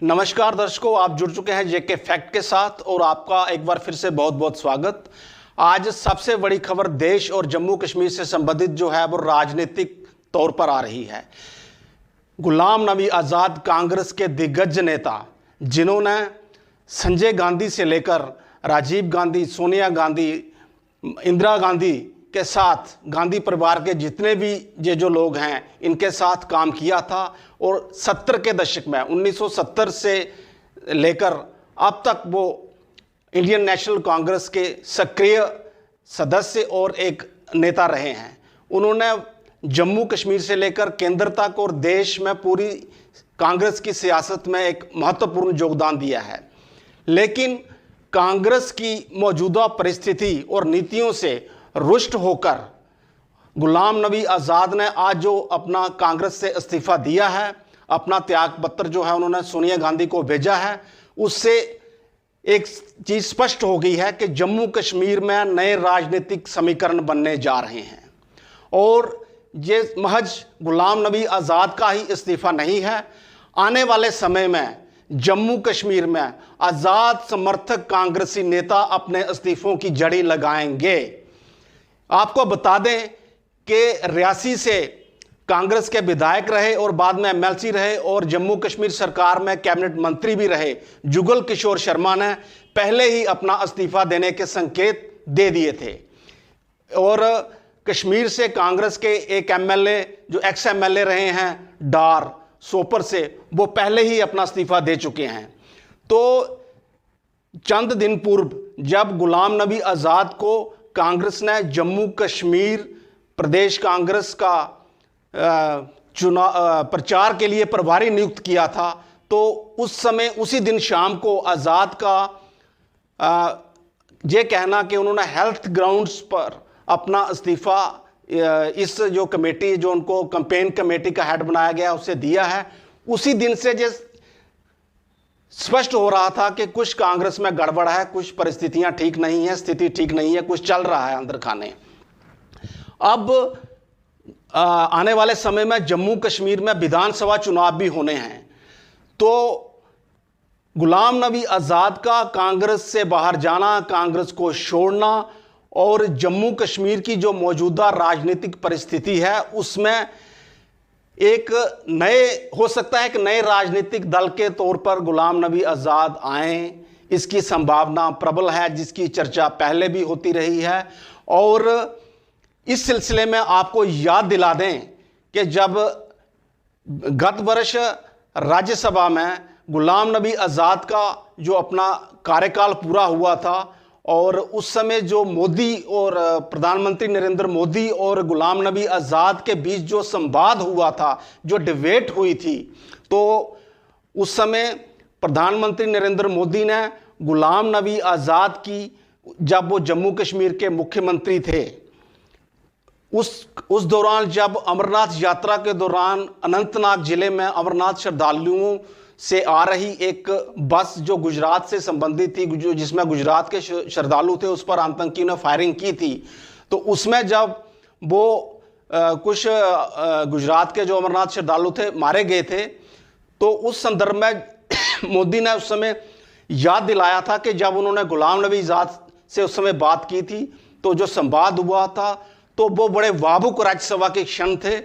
नमस्कार दर्शकों, आप जुड़ चुके हैं जेके फैक्ट के साथ और आपका एक बार फिर से बहुत बहुत स्वागत। आज सबसे बड़ी खबर देश और जम्मू कश्मीर से संबंधित जो है वो राजनीतिक तौर पर आ रही है। गुलाम नबी आज़ाद कांग्रेस के दिग्गज नेता, जिन्होंने संजय गांधी से लेकर राजीव गांधी, सोनिया गांधी, इंदिरा गांधी के साथ, गांधी परिवार के जितने भी ये जो लोग हैं इनके साथ काम किया था और 70 के दशक में 1970 से लेकर अब तक वो इंडियन नेशनल कांग्रेस के सक्रिय सदस्य और एक नेता रहे हैं। उन्होंने जम्मू कश्मीर से लेकर केंद्र तक और देश में पूरी कांग्रेस की सियासत में एक महत्वपूर्ण योगदान दिया है। लेकिन कांग्रेस की मौजूदा परिस्थिति और नीतियों से रुष्ट होकर गुलाम नबी आज़ाद ने आज जो अपना कांग्रेस से इस्तीफा दिया है, अपना त्याग पत्र जो है उन्होंने सोनिया गांधी को भेजा है, उससे एक चीज़ स्पष्ट हो गई है कि जम्मू कश्मीर में नए राजनीतिक समीकरण बनने जा रहे हैं। और ये महज गुलाम नबी आज़ाद का ही इस्तीफा नहीं है, आने वाले समय में जम्मू कश्मीर में आज़ाद समर्थक कांग्रेसी नेता अपने इस्तीफों की जड़ी लगाएंगे। आपको बता दें कि रियासी से कांग्रेस के विधायक रहे और बाद में एमएलसी रहे और जम्मू कश्मीर सरकार में कैबिनेट मंत्री भी रहे जुगल किशोर शर्मा ने पहले ही अपना इस्तीफा देने के संकेत दे दिए थे। और कश्मीर से कांग्रेस के एक एमएलए जो एक्स एमएलए रहे हैं डार सोपर से, वो पहले ही अपना इस्तीफा दे चुके हैं। तो चंद दिन पूर्व जब गुलाम नबी आज़ाद को कांग्रेस ने जम्मू कश्मीर प्रदेश कांग्रेस का प्रचार के लिए प्रभारी नियुक्त किया था, तो उस समय उसी दिन शाम को आज़ाद का ये कहना कि उन्होंने हेल्थ ग्राउंड्स पर अपना इस्तीफा इस जो कमेटी जो उनको कैंपेन कमेटी का हेड बनाया गया उससे दिया है, उसी दिन से जिस स्पष्ट हो रहा था कि कुछ कांग्रेस में गड़बड़ है, कुछ परिस्थितियां ठीक नहीं है, स्थिति ठीक नहीं है, कुछ चल रहा है अंदर खाने। अब आने वाले समय में जम्मू कश्मीर में विधानसभा चुनाव भी होने हैं, तो गुलाम नबी आज़ाद का कांग्रेस से बाहर जाना, कांग्रेस को छोड़ना और जम्मू कश्मीर की जो मौजूदा राजनीतिक परिस्थिति है उसमें एक नए, हो सकता है कि नए राजनीतिक दल के तौर पर गुलाम नबी आज़ाद आए, इसकी संभावना प्रबल है, जिसकी चर्चा पहले भी होती रही है। और इस सिलसिले में आपको याद दिला दें कि जब गत वर्ष राज्यसभा में गुलाम नबी आज़ाद का जो अपना कार्यकाल पूरा हुआ था और उस समय जो मोदी और प्रधानमंत्री नरेंद्र मोदी और गुलाम नबी आज़ाद के बीच जो संवाद हुआ था, जो डिबेट हुई थी, तो उस समय प्रधानमंत्री नरेंद्र मोदी ने गुलाम नबी आज़ाद की, जब वो जम्मू कश्मीर के मुख्यमंत्री थे, उस दौरान जब अमरनाथ यात्रा के दौरान अनंतनाग जिले में अमरनाथ श्रद्धालुओं से आ रही एक बस जो गुजरात से संबंधित थी, जिसमें गुजरात के श्रद्धालु थे, उस पर आतंकियों ने फायरिंग की थी, तो उसमें जब वो कुछ गुजरात के जो अमरनाथ श्रद्धालु थे मारे गए थे, तो उस संदर्भ में मोदी ने उस समय याद दिलाया था कि जब उन्होंने गुलाम नबी आज़ाद से उस समय बात की थी, तो जो संवाद हुआ था तो वो बड़े भावुक राज्यसभा के क्षण थे।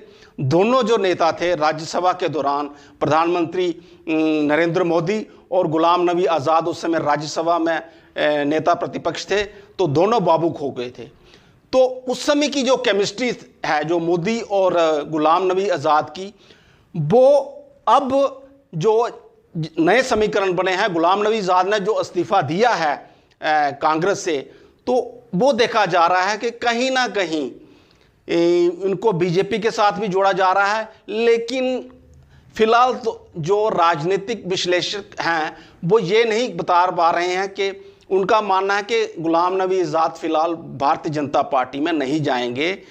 दोनों जो नेता थे राज्यसभा के दौरान, प्रधानमंत्री नरेंद्र मोदी और गुलाम नबी आज़ाद उस समय राज्यसभा में नेता प्रतिपक्ष थे, तो दोनों भावुक हो गए थे। तो उस समय की जो केमिस्ट्री है जो मोदी और गुलाम नबी आज़ाद की, वो अब जो नए समीकरण बने हैं, गुलाम नबी आज़ाद ने जो इस्तीफा दिया है कांग्रेस से, तो वो देखा जा रहा है कि कहीं ना कहीं इनको बीजेपी के साथ भी जोड़ा जा रहा है। लेकिन फिलहाल तो जो राजनीतिक विश्लेषक हैं वो ये नहीं बता पा रहे हैं कि उनका मानना है कि गुलाम नबी आज़ाद फिलहाल भारतीय जनता पार्टी में नहीं जाएंगे।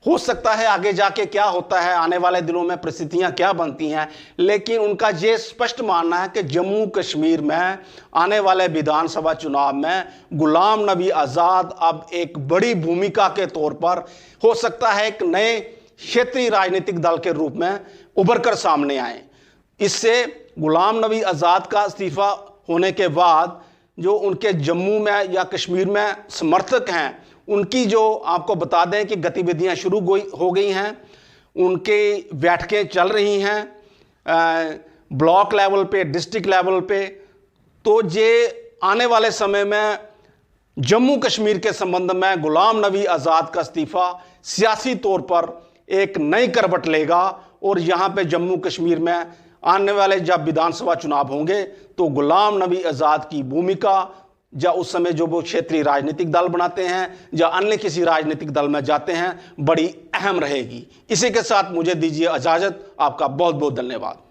हो सकता है आगे जाके क्या होता है, आने वाले दिनों में परिस्थितियां क्या बनती हैं, लेकिन उनका ये स्पष्ट मानना है कि जम्मू कश्मीर में आने वाले विधानसभा चुनाव में गुलाम नबी आज़ाद अब एक बड़ी भूमिका के तौर पर, हो सकता है एक नए क्षेत्रीय राजनीतिक दल के रूप में उभर कर सामने आए। इससे गुलाम नबी आज़ाद का इस्तीफ़ा होने के बाद जो उनके जम्मू में या कश्मीर में समर्थक हैं, उनकी जो आपको बता दें कि गतिविधियां शुरू हो गई हैं, उनके बैठकें चल रही हैं ब्लॉक लेवल पे, डिस्ट्रिक्ट लेवल पे। तो ये आने वाले समय में जम्मू कश्मीर के संबंध में गुलाम नबी आज़ाद का इस्तीफ़ा सियासी तौर पर एक नई करवट लेगा और यहाँ पे जम्मू कश्मीर में आने वाले जब विधानसभा चुनाव होंगे तो गुलाम नबी आज़ाद की भूमिका या उस समय जो वो क्षेत्रीय राजनीतिक दल बनाते हैं या अन्य किसी राजनीतिक दल में जाते हैं, बड़ी अहम रहेगी। इसी के साथ मुझे दीजिए इजाज़त। आपका बहुत बहुत धन्यवाद।